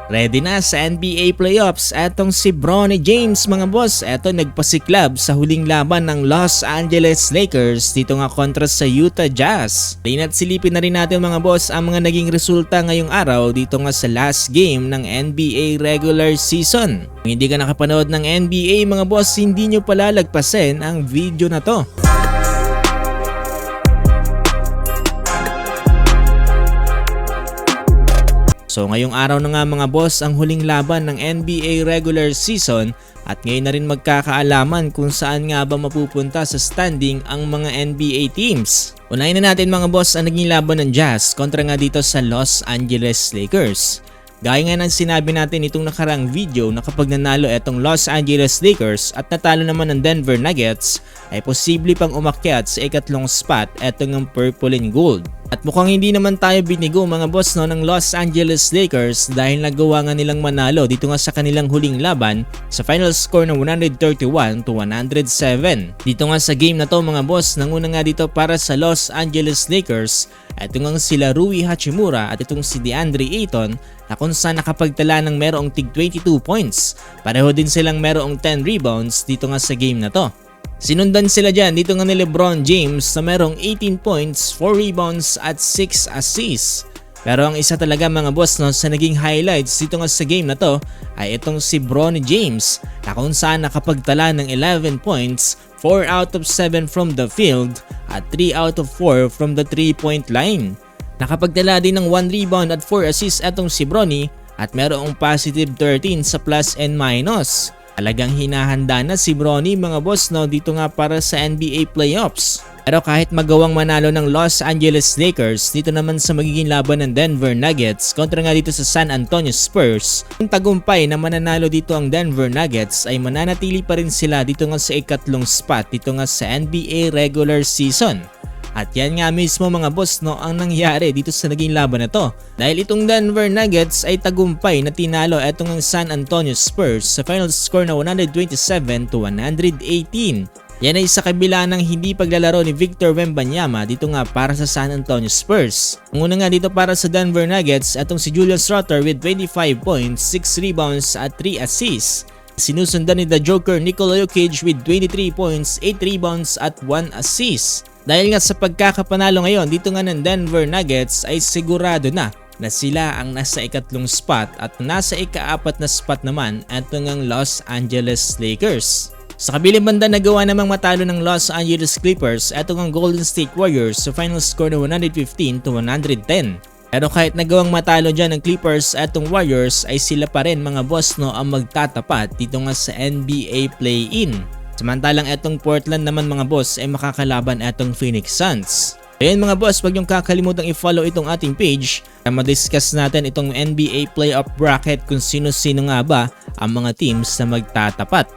Ready na sa NBA playoffs etong si Bronny James mga boss. Eto nagpasiklab sa huling laban ng Los Angeles Lakers dito nga kontra sa Utah Jazz. At silipin na rin natin mga boss ang mga naging resulta ngayong araw dito nga sa last game ng NBA regular season. Kung hindi ka nakapanood ng NBA mga boss, hindi nyo palalagpasin ang video na to. So ngayong araw na nga mga boss ang huling laban ng NBA regular season at ngayon na rin magkakaalaman kung saan nga ba mapupunta sa standing ang mga NBA teams. Unahin na natin mga boss ang naging laban ng Jazz kontra nga dito sa Los Angeles Lakers. Gaya nga ng sinabi natin itong nakarang video na kapag nanalo etong Los Angeles Lakers at natalo naman ng Denver Nuggets ay posible pang umakyat sa ikatlong spot etong ang purple and gold. At mukhang hindi naman tayo binigo mga boss ng Los Angeles Lakers dahil nagawa nga nilang manalo dito nga sa kanilang huling laban sa final score na 131-107. Dito nga sa game na to mga boss, nanguna nga dito para sa Los Angeles Lakers at ito nga sila Rui Hachimura at itong si DeAndre Ayton na kung saan nakapagtala ng merong tig 22 points. Pareho din silang merong 10 rebounds dito nga sa game na to. Sinundan sila dyan dito nga ni LeBron James na merong 18 points, 4 rebounds at 6 assists. Pero ang isa talaga mga boss sa naging highlights dito nga sa game na to ay itong si Bronny James na kung saan nakapagtala ng 11 points, 4 out of 7 from the field at 3 out of 4 from the 3-point line. Nakapagtala din ng 1 rebound at 4 assists itong si Bronny at merong positive 13 sa plus and minus. Talagang hinahanda na si Bronny mga boss dito nga para sa NBA playoffs. Pero kahit magawang manalo ng Los Angeles Lakers dito naman sa magiging laban ng Denver Nuggets kontra nga dito sa San Antonio Spurs, yung tagumpay na mananalo dito ang Denver Nuggets ay mananatili pa rin sila dito nga sa ikatlong spot dito nga sa NBA regular season. At yan nga mismo mga boss ang nangyari dito sa naging laban na to. Dahil itong Denver Nuggets ay tagumpay na tinalo itong ang San Antonio Spurs sa final score na 127-118. Yan ay sa kabila ng hindi paglalaro ni Victor Wembanyama dito nga para sa San Antonio Spurs. Ang una nga dito para sa Denver Nuggets itong si Julius Randle with 25 points, 6 rebounds at 3 assists. Sinusundan ni The Joker Nikola Jokic with 23 points, 8 rebounds at 1 assist. Dahil nga sa pagkakapanalo ngayon dito nga ng Denver Nuggets ay sigurado na sila ang nasa ikatlong spot at nasa ika-4 na spot naman itong ang Los Angeles Lakers. Sa kabilang banda nagawa namang matalo ng Los Angeles Clippers itong ang Golden State Warriors sa final score na 115-110. Pero kahit nagawang matalo dyan ng Clippers atong Warriors ay sila pa rin mga boss ang magtatapat dito nga sa NBA play-in. Samantalang etong Portland naman mga boss ay makakalaban etong Phoenix Suns. Ayun mga boss, huwag niyong kakalimutang i-follow itong ating page para ma-discuss natin itong NBA playoff bracket kung sino-sino nga ba ang mga teams na magtatapat.